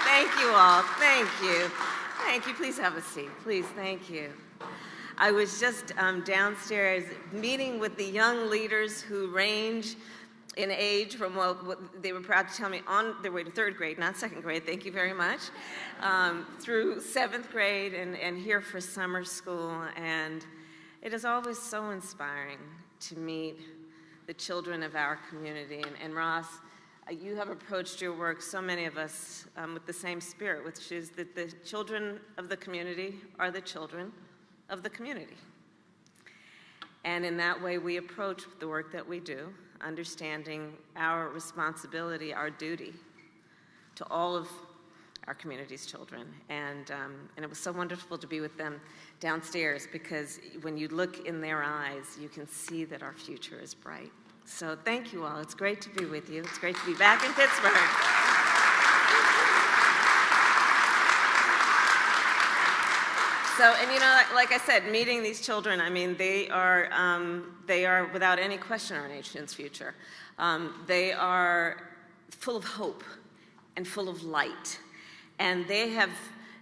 Thank you all. Thank you. Thank you. Please have a seat. Please. Thank you. I was just downstairs meeting with the young leaders who range in age from, well, they were proud to tell me, on their way to 3rd grade, not 2nd grade, thank you very much, through 7th grade and here for summer school. And it is always so inspiring to meet the children of our community. And Ross, you have approached your work, so many of us, with the same spirit, which is that the children of the community are the children of the community. And in that way, we approach the work that we do, understanding our responsibility, our duty to all of our community's children. And it was so wonderful to be with them downstairs, because when you look in their eyes, you can see that our future is bright. So thank you all. It's great to be with you. It's great to be back in Pittsburgh. So, and you know, like I said, meeting these children, I mean, they are without any question our nation's future. They are full of hope and full of light. And they have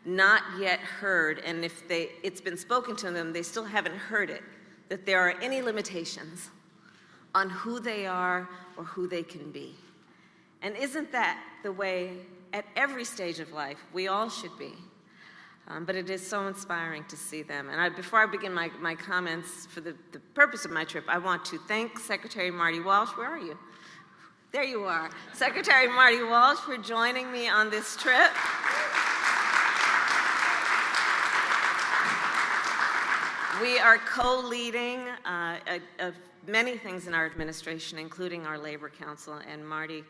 not yet heard, and if it's been spoken to them, they still haven't heard it, that there are any limitations on who they are or who they can be. And isn't that the way at every stage of life we all should be? But it is so inspiring to see them. And before I begin my comments for the purpose of my trip, I want to thank Secretary Marty Walsh. Where are you? There you are. Secretary Marty Walsh for joining me on this trip. We are co-leading many things in our administration, including our Labor Council, and Marty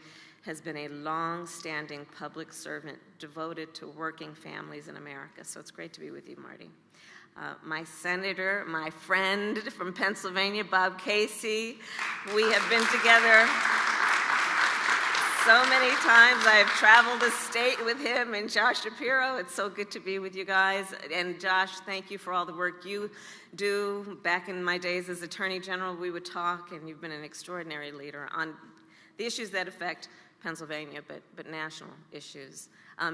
has been a long-standing public servant devoted to working families in America. So it's great to be with you, Marty. My senator, my friend from Pennsylvania, Bob Casey. We have been together so many times. I've traveled the state with him, and Josh Shapiro. It's so good to be with you guys. And Josh, thank you for all the work you do. Back in my days as Attorney General, we would talk, and you've been an extraordinary leader on the issues that affect Pennsylvania, but national issues.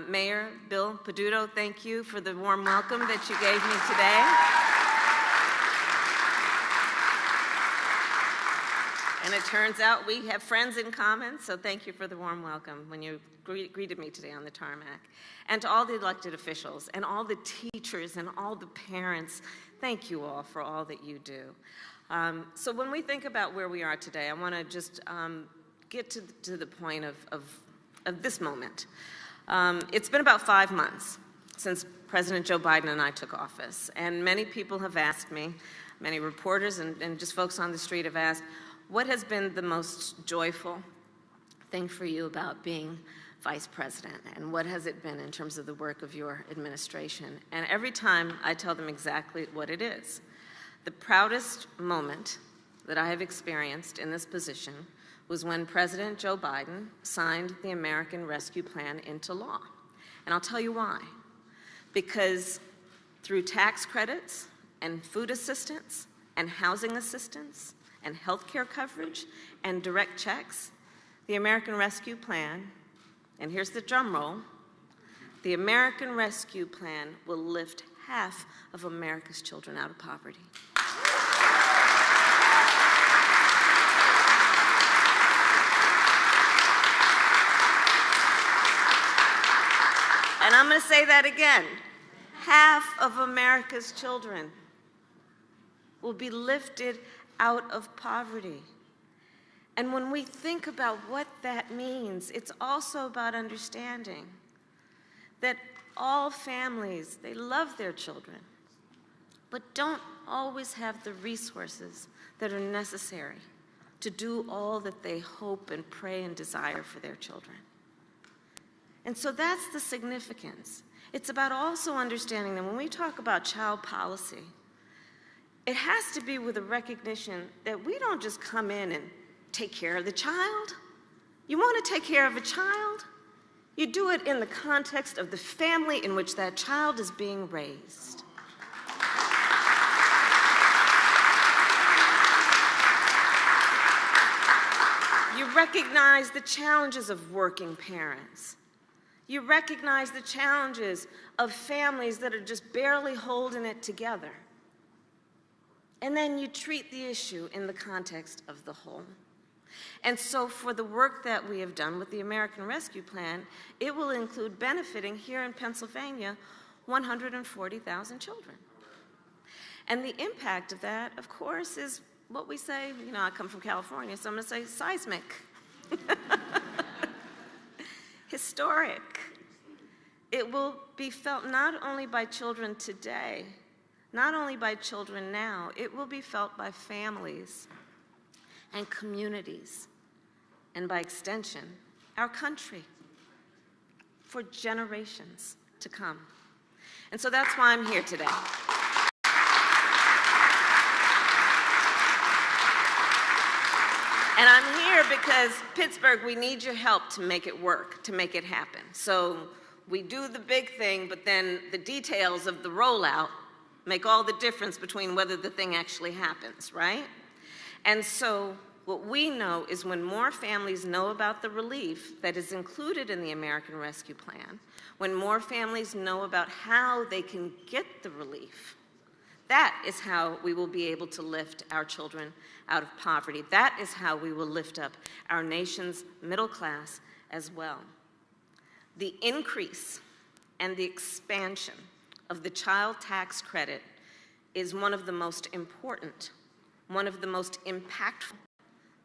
Mayor Bill Peduto, thank you for the warm welcome that you gave me today. And it turns out we have friends in common, so thank you for the warm welcome when you greeted me today on the tarmac. And to all the elected officials, and all the teachers, and all the parents, thank you all for all that you do. So when we think about where we are today, I want to just get to the point of this moment. It's been about 5 months since President Joe Biden and I took office, and many people have asked me, many reporters and just folks on the street have asked, what has been the most joyful thing for you about being vice president, and what has it been in terms of the work of your administration? And every time I tell them exactly what it is. The proudest moment that I have experienced in this position was when President Joe Biden signed the American Rescue Plan into law. And I'll tell you why. Because through tax credits and food assistance and housing assistance and health care coverage and direct checks, the American Rescue Plan, and here's the drum roll, the American Rescue Plan will lift half of America's children out of poverty. And I'm going to say that again. Half of America's children will be lifted out of poverty. And when we think about what that means, it's also about understanding that all families, they love their children, but don't always have the resources that are necessary to do all that they hope and pray and desire for their children. And so that's the significance. It's about also understanding that when we talk about child policy, it has to be with a recognition that we don't just come in and take care of the child. You want to take care of a child? You do it in the context of the family in which that child is being raised. You recognize the challenges of working parents. You recognize the challenges of families that are just barely holding it together. And then you treat the issue in the context of the whole. And so for the work that we have done with the American Rescue Plan, it will include benefiting here in Pennsylvania 140,000 children. And the impact of that, of course, is what we say, you know, I come from California, so I'm going to say seismic. Historic. It will be felt not only by children today, not only by children now, it will be felt by families and communities, and by extension, our country, for generations to come. And so that's why I'm here today. And I'm here because, Pittsburgh, we need your help to make it work, to make it happen. So we do the big thing, but then the details of the rollout make all the difference between whether the thing actually happens, right? And so what we know is when more families know about the relief that is included in the American Rescue Plan, when more families know about how they can get the relief, that is how we will be able to lift our children out of poverty. That is how we will lift up our nation's middle class as well. The increase and the expansion of the child tax credit is one of the most important, one of the most impactful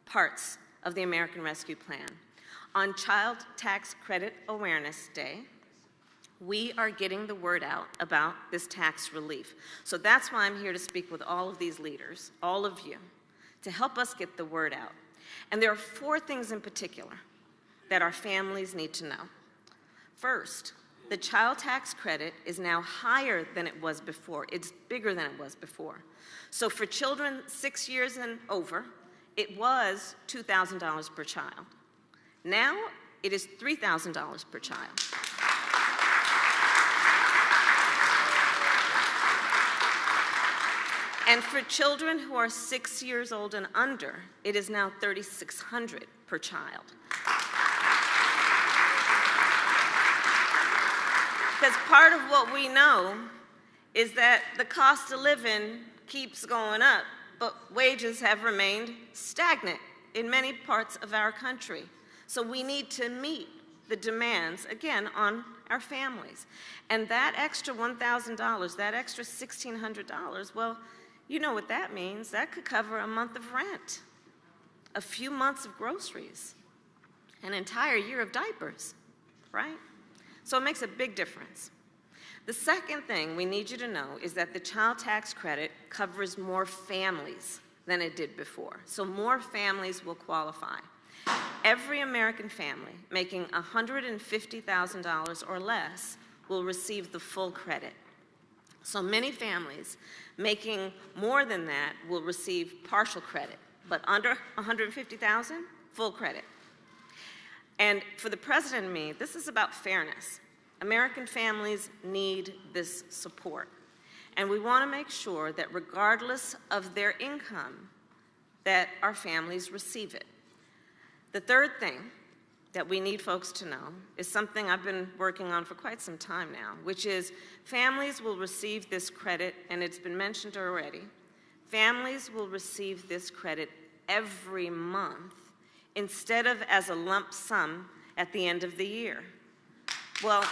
parts of the American Rescue Plan. On Child Tax Credit Awareness Day, we are getting the word out about this tax relief. So that's why I'm here to speak with all of these leaders, all of you, to help us get the word out. And there are 4 things in particular that our families need to know. First, the child tax credit is now higher than it was before. It's bigger than it was before. So for children 6 years and over, it was $2,000 per child. Now it is $3,000 per child. And for children who are 6 years old and under, it is now $3,600 per child. Because part of what we know is that the cost of living keeps going up, but wages have remained stagnant in many parts of our country. So we need to meet the demands, again, on our families. And that extra $1,000, that extra $1,600, well, you know what that means. That could cover a month of rent, a few months of groceries, an entire year of diapers, right? So it makes a big difference. The second thing we need you to know is that the child tax credit covers more families than it did before. So more families will qualify. Every American family making $150,000 or less will receive the full credit. So many families making more than that will receive partial credit, but under $150,000, full credit. And for the President and me, this is about fairness. American families need this support. And we want to make sure that regardless of their income, that our families receive it. The third thing that we need folks to know is something I've been working on for quite some time now, which is families will receive this credit, and it's been mentioned already. Families will receive this credit every month instead of as a lump sum at the end of the year. Well,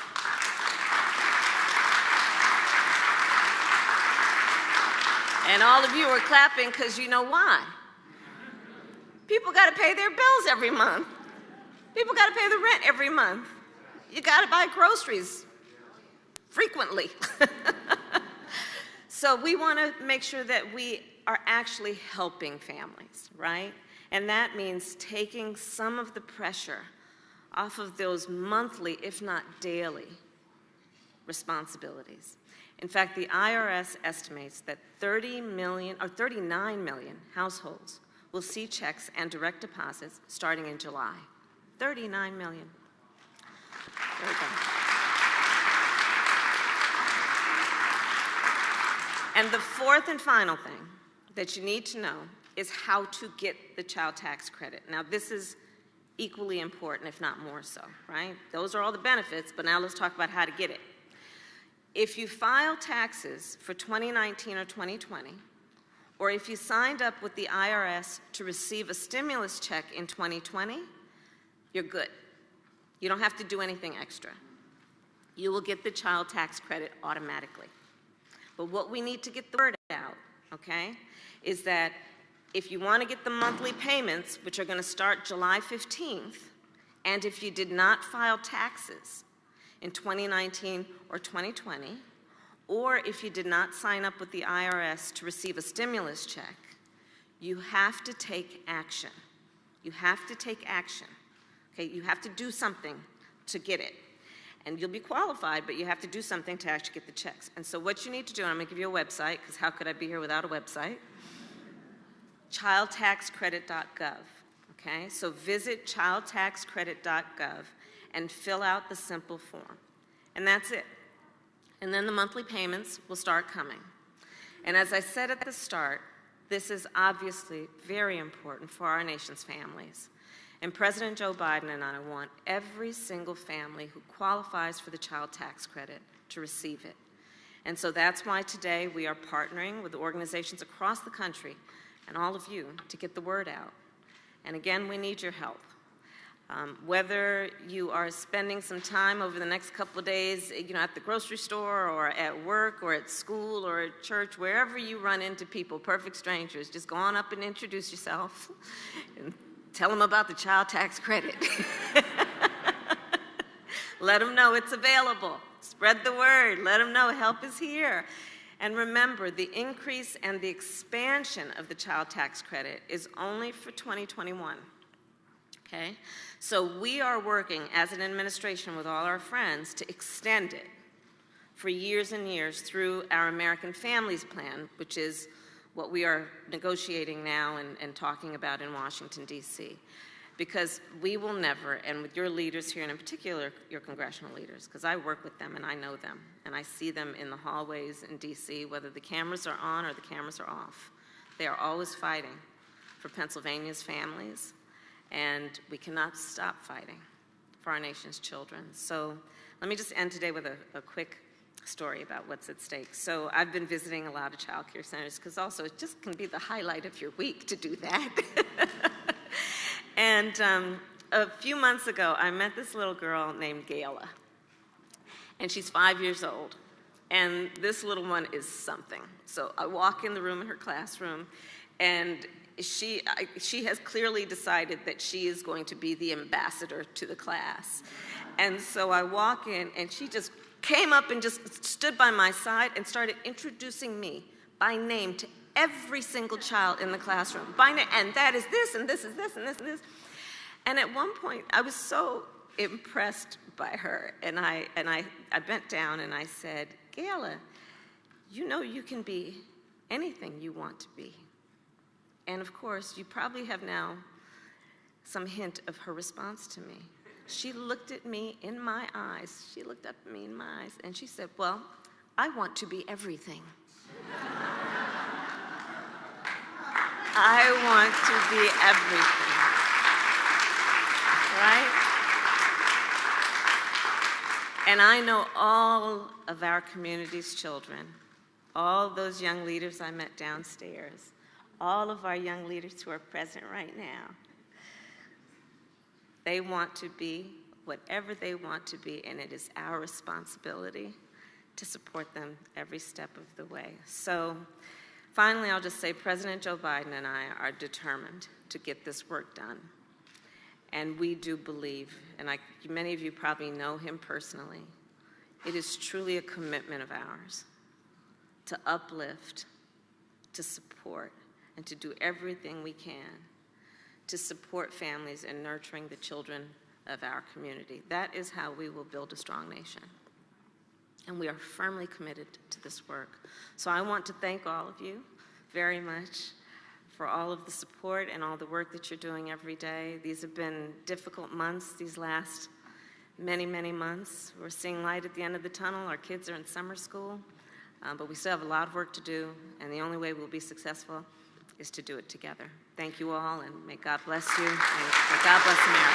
and all of you are clapping because you know why. People got to pay their bills every month. People got to pay the rent every month. You got to buy groceries frequently. So we want to make sure that we are actually helping families, right? And that means taking some of the pressure off of those monthly, if not daily, responsibilities. In fact, the IRS estimates that 39 million households will see checks and direct deposits starting in July. 39 million. There we go. And the fourth and final thing that you need to know is how to get the child tax credit. Now, this is equally important, if not more so, right? Those are all the benefits, but now let's talk about how to get it. If you file taxes for 2019 or 2020, or if you signed up with the IRS to receive a stimulus check in 2020, you're good. You don't have to do anything extra. You will get the child tax credit automatically. But what we need to get the word out, okay, is that if you want to get the monthly payments, which are going to start July 15th, and if you did not file taxes in 2019 or 2020, or if you did not sign up with the IRS to receive a stimulus check, you have to take action. You have to take action. Okay, you have to do something to get it. And you'll be qualified, but you have to do something to actually get the checks. And so what you need to do, and I'm going to give you a website, because how could I be here without a website? childtaxcredit.gov. Okay, so visit childtaxcredit.gov and fill out the simple form. And that's it. And then the monthly payments will start coming. And as I said at the start, this is obviously very important for our nation's families. And President Joe Biden and I want every single family who qualifies for the child tax credit to receive it. And so that's why today we are partnering with organizations across the country and all of you to get the word out. And again, we need your help. Whether you are spending some time over the next couple of days, at the grocery store or at work or at school or at church, wherever you run into people, perfect strangers, just go on up and introduce yourself and tell them about the child tax credit. Let them know it's available. Spread the word. Let them know help is here. And remember, the increase and the expansion of the child tax credit is only for 2021. Okay? So we are working as an administration with all our friends to extend it for years and years through our American Families Plan, which is what we are negotiating now and talking about in Washington, D.C. Because we will never, and with your leaders here, and in particular your congressional leaders, because I work with them and I know them, and I see them in the hallways in D.C., whether the cameras are on or the cameras are off. They are always fighting for Pennsylvania's families, and we cannot stop fighting for our nation's children. So let me just end today with a quick story about what's at stake. So I've been visiting a lot of child care centers because also it just can be the highlight of your week to do that. And a few months ago, I met this little girl named Gayla, and she's 5 years old. And this little one is something. So I walk in the room in her classroom, and she has clearly decided that she is going to be the ambassador to the class. And so I walk in, and she just came up and just stood by my side and started introducing me by name to every single child in the classroom. By name, and that is this, and this is this, and this, and this. And at one point, I was so impressed by her, and I bent down and I said, Gayla, you know you can be anything you want to be. And of course, you probably have now some hint of her response to me. She looked at me in my eyes. She looked up at me in my eyes, and she said, well, I want to be everything. I want to be everything. Right? And I know all of our community's children, all those young leaders I met downstairs, all of our young leaders who are present right now. They want to be whatever they want to be, and it is our responsibility to support them every step of the way. So finally, I'll just say President Joe Biden and I are determined to get this work done. And we do believe, and many of you probably know him personally, it is truly a commitment of ours to uplift, to support, and to do everything we can to support families in nurturing the children of our community. That is how we will build a strong nation. And we are firmly committed to this work. So I want to thank all of you very much for all of the support and all the work that you're doing every day. These have been difficult months, these last many, many months. We're seeing light at the end of the tunnel. Our kids are in summer school, but we still have a lot of work to do, and the only way we'll be successful is to do it together. Thank you all, and may God bless you, and may God bless America.